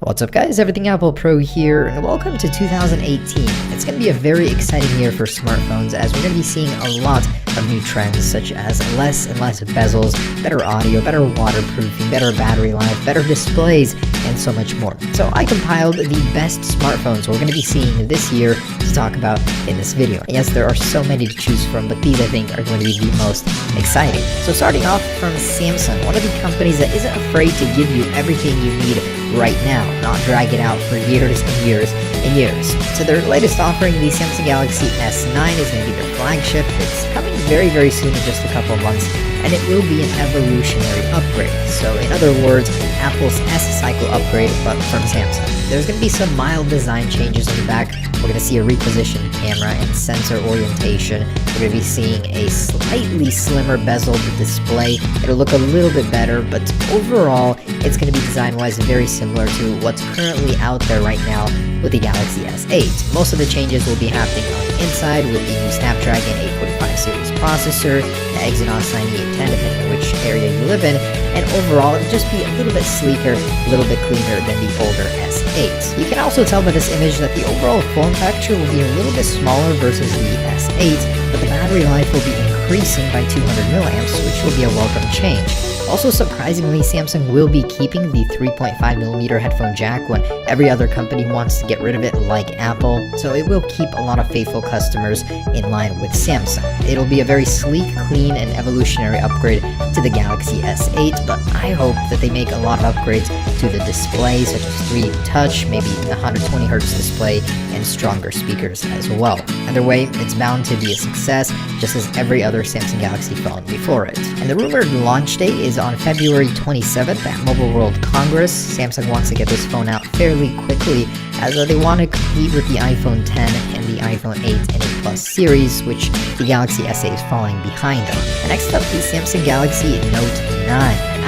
What's up guys, Everything Apple Pro here, and welcome to 2018. It's going to be a very exciting year for smartphones as we're going to be seeing a lot of new trends such as less and less bezels, better audio, better waterproofing, better battery life, better displays, and so much more. So I compiled the best smartphones we're going to be seeing this year to talk about in this video. Yes, there are so many to choose from, but these I think are going to be the most exciting. So starting off from Samsung, one of the companies that isn't afraid to give you everything you need right now, not drag it out for years and years and years. So their latest offering, the Samsung Galaxy S9, is going to be their flagship. It's coming very soon in just a couple of months, and it will be an evolutionary upgrade. So in other words, Apple's S-Cycle upgrade, but from Samsung. There's going to be some mild design changes on the back. We're going to see a repositioned camera and sensor orientation. We're going to be seeing a slightly slimmer bezeled display. It'll look a little bit better, but overall, it's going to be design-wise very similar to what's currently out there right now with the Galaxy S8. Most of the changes will be happening on the inside with the new Snapdragon 845 series processor, the Exynos 9810, depending on which area you live in, and overall it'll just be a little bit sleeker, a little bit cleaner than the older S8. You can also tell by this image that the overall form factor will be a little bit smaller versus the S8, but the battery life will be increasing by 200 milliamps, which will be a welcome change. Also surprisingly, Samsung will be keeping the 3.5mm headphone jack when every other company wants to get rid of it like Apple, so it will keep a lot of faithful customers in line with Samsung. It'll be a very sleek, clean, and evolutionary upgrade to the Galaxy S8, but I hope that they make a lot of upgrades to the display, such as 3D touch, maybe the 120Hz display, and stronger speakers as well. Either way, it's bound to be a success, just as every other Samsung Galaxy phone before it. And the rumored launch date is on February 27th at Mobile World Congress. Samsung wants to get this phone out fairly quickly as they want to compete with the iPhone X and the iPhone 8 and 8 Plus series, which the Galaxy S8 is falling behind on. And next up, the Samsung Galaxy Note 9.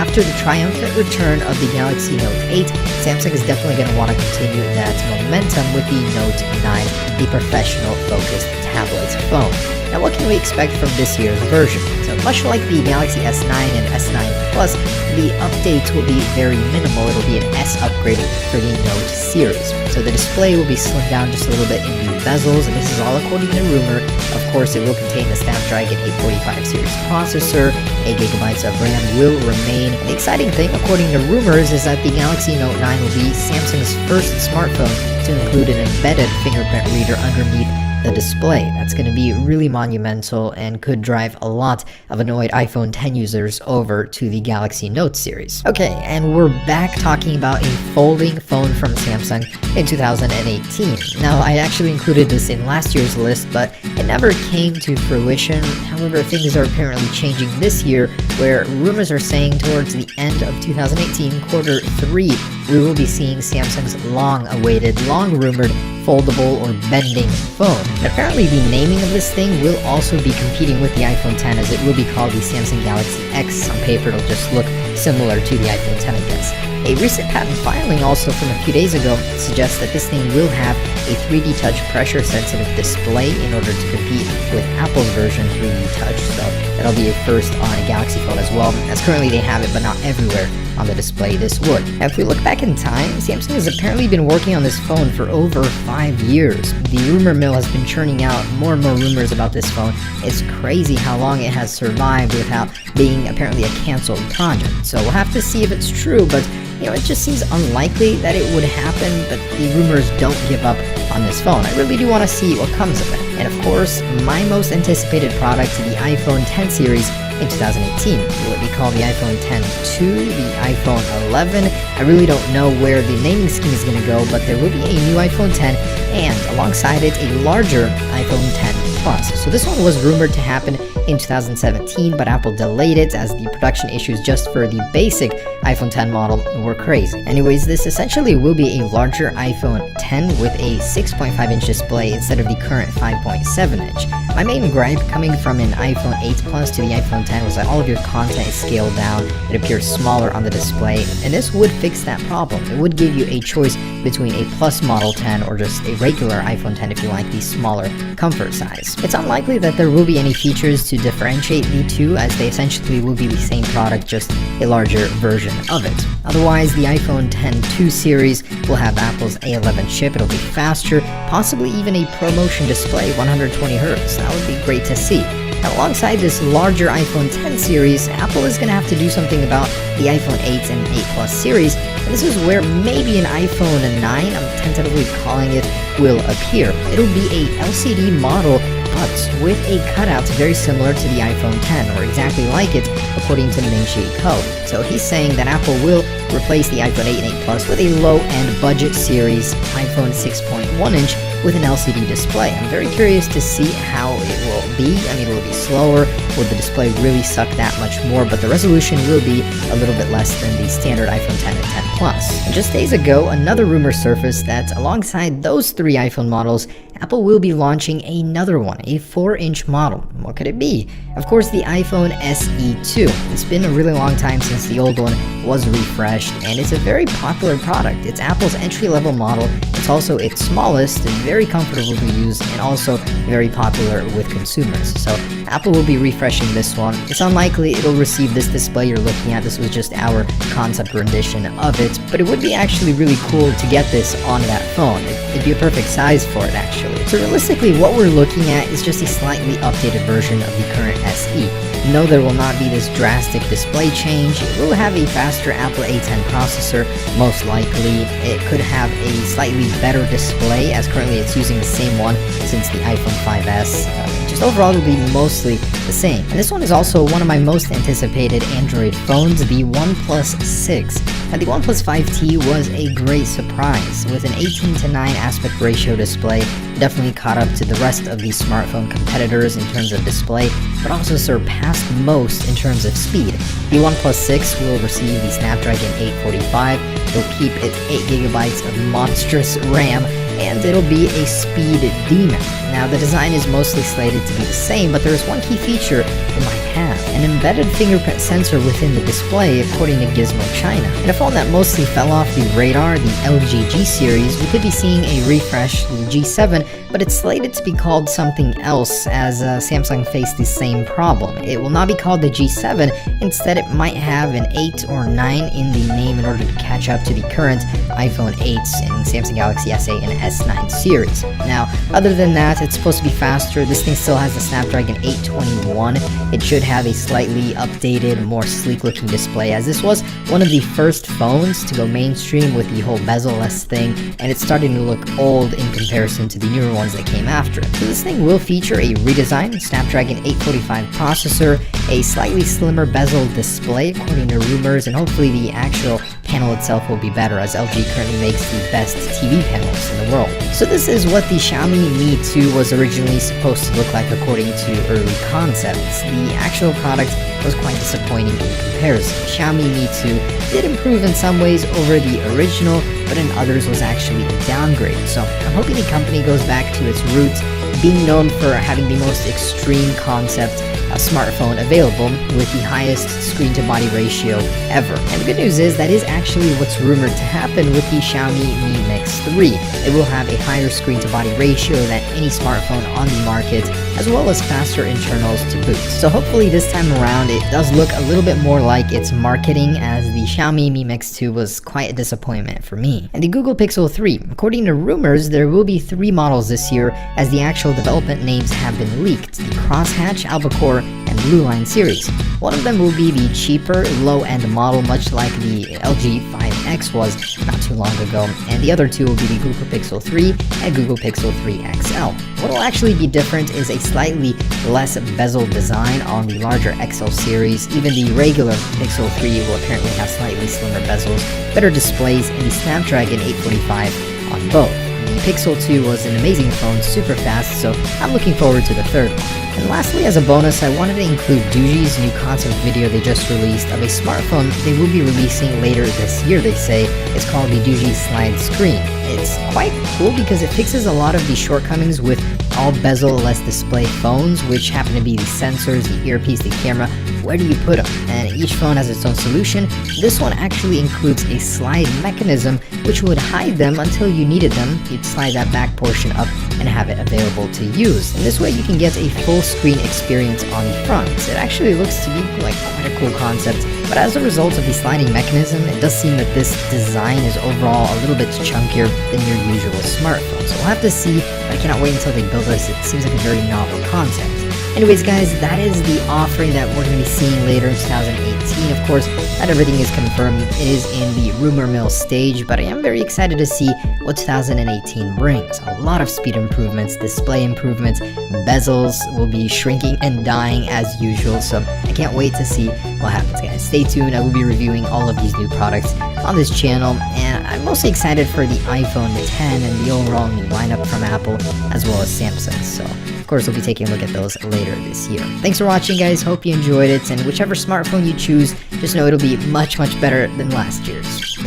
After the triumphant return of the Galaxy Note 8, Samsung is definitely going to want to continue that momentum with the Note 9, the professional-focused tablet phone. Now, what can we expect from this year's version? So much like the Galaxy S9 and S9 Plus, the updates will be very minimal. It'll be an S upgrade for the Note series. So the display will be slimmed down just a little bit in the bezels, and this is all according to rumor. Of course, it will contain the Snapdragon 845 series processor, 8GB of RAM will remain. And the exciting thing, according to rumors, is that the Galaxy Note 9 will be Samsung's first smartphone to include an embedded fingerprint reader underneath the display. That's going to be really monumental and could drive a lot of annoyed iPhone X users over to the Galaxy Note series. Okay, and we're back talking about a folding phone from Samsung in 2018. Now, I actually included this in last year's list, but it never came to fruition. However, things are apparently changing this year, where rumors are saying towards the end of 2018, quarter 3, we will be seeing Samsung's long-awaited, long-rumored foldable or bending phone. And apparently the naming of this thing will also be competing with the iPhone X, as it will be called the Samsung Galaxy X. On paper, it'll just look similar to the iPhone X, I guess. A recent patent filing also from a few days ago suggests that this thing will have a 3D touch pressure sensitive display in order to compete with Apple's version 3D touch, so that'll be a first on a Galaxy phone as well, as currently they have it but not everywhere on the display this would. Now, if we look back in time, Samsung has apparently been working on this phone for over 5 years. The rumor mill has been churning out more and more rumors about this phone. It's crazy how long it has survived without being apparently a canceled project. So we'll have to see if it's true, but it just seems unlikely that it would happen, but the rumors don't give up on this phone. I really do want to see what comes of it. And of course, my most anticipated product, the iPhone X series in 2018. Will it be called the iPhone X2, the iPhone 11? I really don't know where the naming scheme is going to go, but there will be a new iPhone X and alongside it a larger iPhone X Plus. So this one was rumored to happen in 2017, but Apple delayed it as the production issues just for the basic iPhone X model were crazy. Anyways, this essentially will be a larger iPhone X with a 6.5-inch display instead of the current 5.7-inch. My main gripe coming from an iPhone 8 Plus to the iPhone X was that all of your content is scaled down, it appears smaller on the display, and this would fix that problem. It would give you a choice between a Plus Model 10 or just a regular iPhone 10 if you like the smaller comfort size. It's unlikely that there will be any features to differentiate the two, as they essentially will be the same product, just a larger version of it. Otherwise, the iPhone 10 2 series will have Apple's A11 chip. It'll be faster, possibly even a ProMotion display, 120Hz. That would be great to see. Now, alongside this larger iPhone 10 series, Apple is going to have to do something about the iPhone 8 and 8 Plus series, and this is where maybe an iPhone 9, I'm tentatively calling it, will appear. It'll be a LCD model, but with a cutout very similar to the iPhone 10, or exactly like it, according to Ming-Chi Kuo. So he's saying that Apple will replace the iPhone 8 and 8 Plus with a low-end budget series iPhone 6.1-inch with an LCD display. I'm very curious to see how it will be. I mean, will it be slower? Will the display really suck that much more? But the resolution will be a little bit less than the standard iPhone 10 and 10 Plus. And just days ago, another rumor surfaced that alongside those three iPhone models, Apple will be launching another one, a 4-inch model. What could it be? Of course, the iPhone SE2. It's been a really long time since the old one was refreshed, and it's a very popular product. It's Apple's entry-level model. It's also its smallest and very comfortable to use, and also very popular with consumers. So Apple will be refreshing this one. It's unlikely it'll receive this display you're looking at. This was just our concept rendition of it, but it would be actually really cool to get this on that phone. It'd be a perfect size for it, actually. So realistically, what we're looking at is just a slightly updated version of the current SE. No, there will not be this drastic display change. It will have a faster Apple A10 processor, most likely. It could have a slightly better display, as currently it's using the same one since the iPhone 5S. Just overall, it'll be mostly the same. And this one is also one of my most anticipated Android phones, the OnePlus 6. Now, the OnePlus 5T was a great surprise. With an 18:9 aspect ratio display, it definitely caught up to the rest of the smartphone competitors in terms of display, but also surpassed most in terms of speed. The OnePlus 6 will receive the Snapdragon 845, it'll keep its 8GB of monstrous RAM, and it'll be a speed demon. Now, the design is mostly slated to be the same, but there is one key feature it might have: an embedded fingerprint sensor within the display, according to Gizmo China. In a phone that mostly fell off the radar, the LG G series, we could be seeing a refresh, the G7, but it's slated to be called something else, as Samsung faced the same problem. It will not be called the G7, instead it might have an 8 or 9 in the name in order to catch up to the current iPhone 8s and Samsung Galaxy S8 and S9 series. Now, other than that, it's supposed to be faster. This thing still has the Snapdragon 821. It should have a slightly updated, more sleek-looking display, as this was one of the first phones to go mainstream with the whole bezel-less thing, and it's starting to look old in comparison to the newer ones that came after it. So this thing will feature a redesigned Snapdragon 845 processor, a slightly slimmer bezel display, according to rumors, and hopefully the actual panel itself will be better, as LG currently makes the best TV panels in the world. So this is what the Xiaomi Mi 2 was originally supposed to look like according to early concepts. The actual product was quite disappointing in comparison. Xiaomi Mi 2 did improve in some ways over the original, but in others was actually a downgrade. So I'm hoping the company goes back to its roots, being known for having the most extreme concept smartphone available with the highest screen-to-body ratio ever. And the good news is that is actually what's rumored to happen with the Xiaomi Mi Mix 3. It will have a higher screen-to-body ratio than any smartphone on the market, as well as faster internals to boot. So hopefully this time around it does look a little bit more like its marketing, as the Xiaomi Mi Mix 2 was quite a disappointment for me. And the Google Pixel 3. According to rumors, there will be 3 models this year, as the actual development names have been leaked: the Crosshatch, Albacore, and Blue Line series. One of them will be the cheaper, low-end model, much like the LG 5X was not too long ago, and the other two will be the Google Pixel 3 and Google Pixel 3 XL. What will actually be different is a slightly less bezel design on the larger XL series. Even the regular Pixel 3 will apparently have slightly slimmer bezels, better displays, and the Snapdragon 845 on both. The Pixel 2 was an amazing phone, super fast, so I'm looking forward to the third one. And lastly, as a bonus, I wanted to include Doogie's new concept video they just released of a smartphone they will be releasing later this year, they say. It's called the Doogee Slide Screen. It's quite cool because it fixes a lot of the shortcomings with all bezel-less display phones, which happen to be the sensors, the earpiece, the camera. Where do you put them? And each phone has its own solution. This one actually includes a slide mechanism which would hide them until you needed them. You'd slide that back portion up and have it available to use. And this way you can get a full screen experience on the front. It actually looks to be like quite a cool concept, but as a result of the sliding mechanism, it does seem that this design is overall a little bit chunkier than your usual smartphone. So we'll have to see, but I cannot wait until they build this. It seems like a very novel concept. Anyways guys, that is the offering that we're going to be seeing later in 2018. Of course, not everything is confirmed. It is in the rumor mill stage, but I am very excited to see what 2018 brings. A lot of speed improvements, display improvements, bezels will be shrinking and dying as usual, so I can't wait to see what happens, guys. Stay tuned, I will be reviewing all of these new products on this channel, and I'm mostly excited for the iPhone 10 and the overall new lineup from Apple, as well as Samsung, so of course we'll be taking a look at those later this year. Thanks for watching, guys, hope you enjoyed it, and whichever smartphone you choose, just know it'll be much better than last year's.